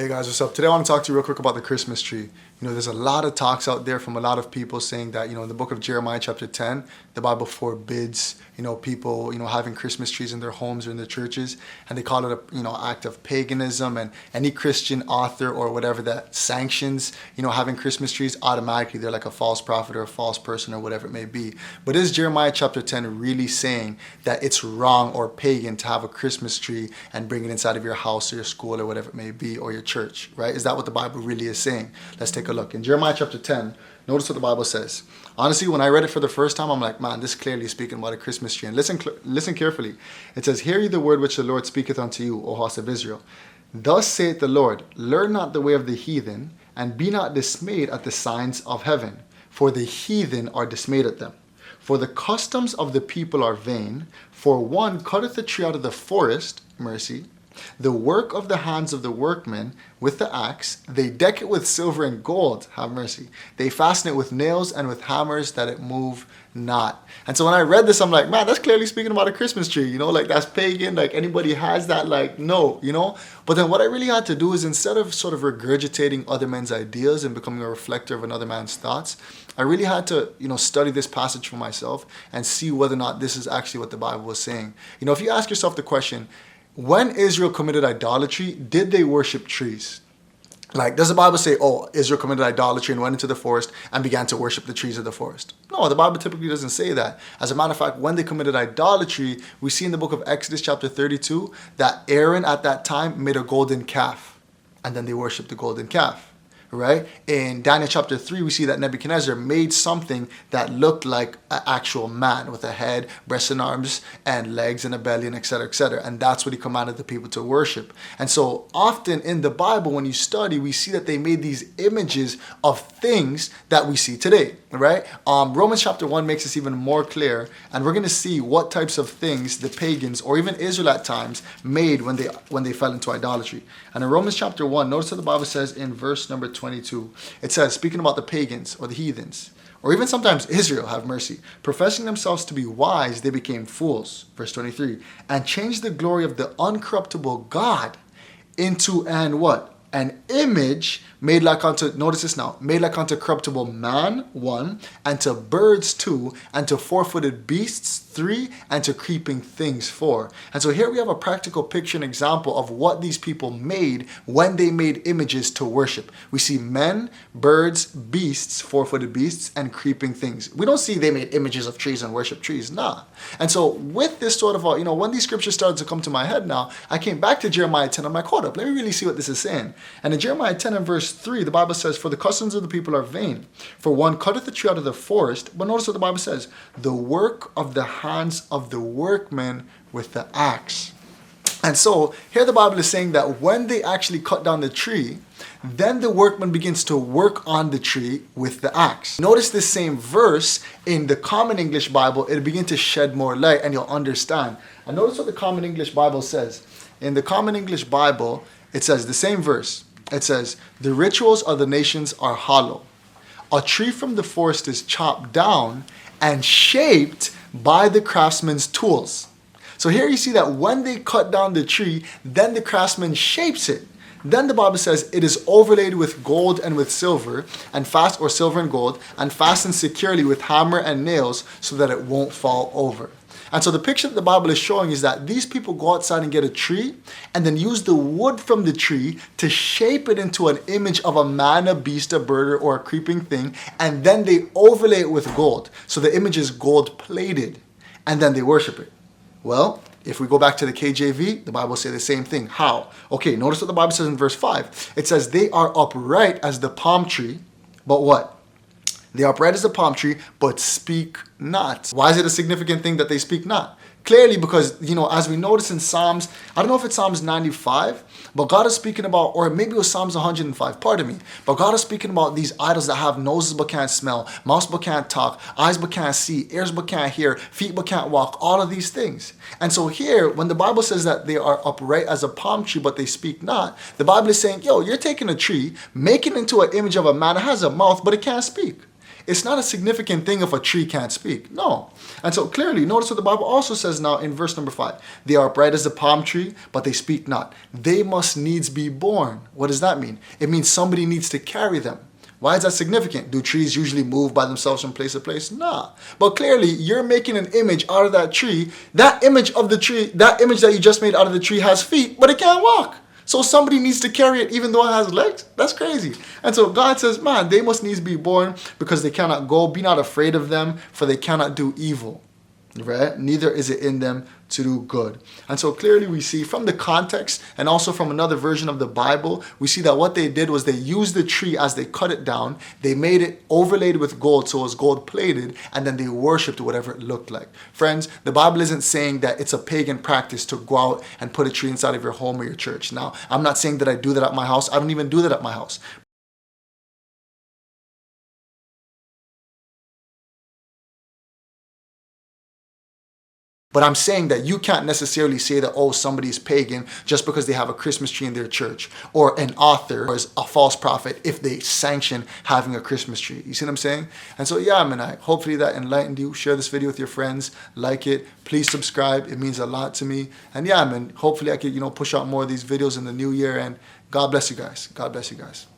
Hey guys, what's up? Today I want to talk to you real quick about the Christmas tree. There's a lot of talks out there from a lot of people saying that, in the book of Jeremiah chapter 10, the Bible forbids, people, having Christmas trees in their homes or in their churches. And they call it a, act of paganism. And any Christian author or whatever that sanctions, having Christmas trees, automatically they're like a false prophet or a false person or whatever it may be. But is Jeremiah chapter 10 really saying that it's wrong or pagan to have a Christmas tree and bring it inside of your house or your school or whatever it may be, or your church, right? Is that what the Bible really is saying? Let's take a look. In Jeremiah chapter 10, notice what the Bible says. Honestly, when I read it for the first time, I'm like, man, this is clearly speaking about a Christmas tree. And listen carefully. It says, "Hear ye the word which the Lord speaketh unto you, O house of Israel. Thus saith the Lord, learn not the way of the heathen, and be not dismayed at the signs of heaven. For the heathen are dismayed at them. For the customs of the people are vain. For one cutteth a tree out of the forest," mercy, "the work of the hands of the workmen with the axe. They deck it with silver and gold," have mercy. "They fasten it with nails and with hammers that it move not." And so when I read this, I'm like, man, that's clearly speaking about a Christmas tree, like that's pagan, like anybody has that, like, no. But then what I really had to do is, instead of sort of regurgitating other men's ideas and becoming a reflector of another man's thoughts, I really had to, study this passage for myself and see whether or not this is actually what the Bible was saying. If you ask yourself the question, when Israel committed idolatry, did they worship trees? Like, does the Bible say, oh, Israel committed idolatry and went into the forest and began to worship the trees of the forest? No, the Bible typically doesn't say that. As a matter of fact, when they committed idolatry, we see in the book of Exodus chapter 32 that Aaron at that time made a golden calf, and then they worshiped the golden calf. Right? In Daniel chapter 3, we see that Nebuchadnezzar made something that looked like an actual man with a head, breasts and arms, and legs and a belly, and etc., etc. And that's what he commanded the people to worship. And so often in the Bible, when you study, we see that they made these images of things that we see today. Right? Romans chapter 1 makes this even more clear, and we're going to see what types of things the pagans or even Israel at times made when they fell into idolatry. And in Romans chapter 1, notice what the Bible says in verse number 22. It says, speaking about the pagans or the heathens, or even sometimes Israel, have mercy, "professing themselves to be wise, they became fools," verse 23, "and changed the glory of the uncorruptible God into an" what? "An image made like unto," notice this now, "made like unto corruptible man," 1, "and to birds," 2, "and to four-footed beasts," 3, "and to creeping things," 4. And so here we have a practical picture and example of what these people made when they made images to worship. We see men, birds, beasts, four-footed beasts, and creeping things. We don't see they made images of trees and worship trees, nah. And so with this sort of, when these scriptures started to come to my head now, I came back to Jeremiah 10. I'm like, hold up, let me really see what this is saying. And in Jeremiah 10 and verse 3, the Bible says, "For the customs of the people are vain. For one cutteth a tree out of the forest." But notice what the Bible says, "the work of the hands of the workmen with the axe." And so here the Bible is saying that when they actually cut down the tree, then the workman begins to work on the tree with the axe. Notice this same verse in the Common English Bible. It'll begin to shed more light and you'll understand. And notice what the Common English Bible says. In the Common English Bible, it says the same verse. It says, "The rituals of the nations are hollow. A tree from the forest is chopped down and shaped by the craftsman's tools." So here you see that when they cut down the tree, then the craftsman shapes it. Then the Bible says it is overlaid with gold and with silver, or silver and gold, and fastened securely with hammer and nails so that it won't fall over. And so the picture that the Bible is showing is that these people go outside and get a tree and then use the wood from the tree to shape it into an image of a man, a beast, a bird, or a creeping thing. And then they overlay it with gold. So the image is gold plated. And then they worship it. Well, if we go back to the KJV, the Bible says the same thing. How? Okay, notice what the Bible says in verse 5. It says, "They are upright as the palm tree, but" what? "They are upright as the palm tree, but speak not." Why is it a significant thing that they speak not? Clearly because, as we notice in Psalms, I don't know if it's Psalms 95, but God is speaking about, or maybe it was Psalms 105, pardon me, but God is speaking about these idols that have noses but can't smell, mouths but can't talk, eyes but can't see, ears but can't hear, feet but can't walk, all of these things. And so here, when the Bible says that they are upright as a palm tree, but they speak not, the Bible is saying, you're taking a tree, making it into an image of a man that has a mouth, but it can't speak. It's not a significant thing if a tree can't speak. No. And so clearly, notice what the Bible also says now in verse number 5. They are upright as the palm tree, but they speak not. They must needs be born. What does that mean? It means somebody needs to carry them. Why is that significant? Do trees usually move by themselves from place to place? Nah. But clearly, you're making an image out of that tree. That image of the tree, that image that you just made out of the tree has feet, but it can't walk. So somebody needs to carry it even though it has legs? That's crazy. And so God says, man, they must needs be born because they cannot go. Be not afraid of them, for they cannot do evil. Right? Neither is it in them to do good. And so clearly we see from the context and also from another version of the Bible, we see that what they did was they used the tree as they cut it down. They made it overlaid with gold, so it was gold plated, and then they worshipped whatever it looked like. Friends, the Bible isn't saying that it's a pagan practice to go out and put a tree inside of your home or your church. Now, I'm not saying that I do that at my house. I don't even do that at my house. But I'm saying that you can't necessarily say that, oh, somebody's pagan just because they have a Christmas tree in their church, or an author is a false prophet if they sanction having a Christmas tree. You see what I'm saying? And so, yeah, man, hopefully that enlightened you. Share this video with your friends. Like it. Please subscribe. It means a lot to me. And yeah, man, hopefully I could, push out more of these videos in the new year. And God bless you guys. God bless you guys.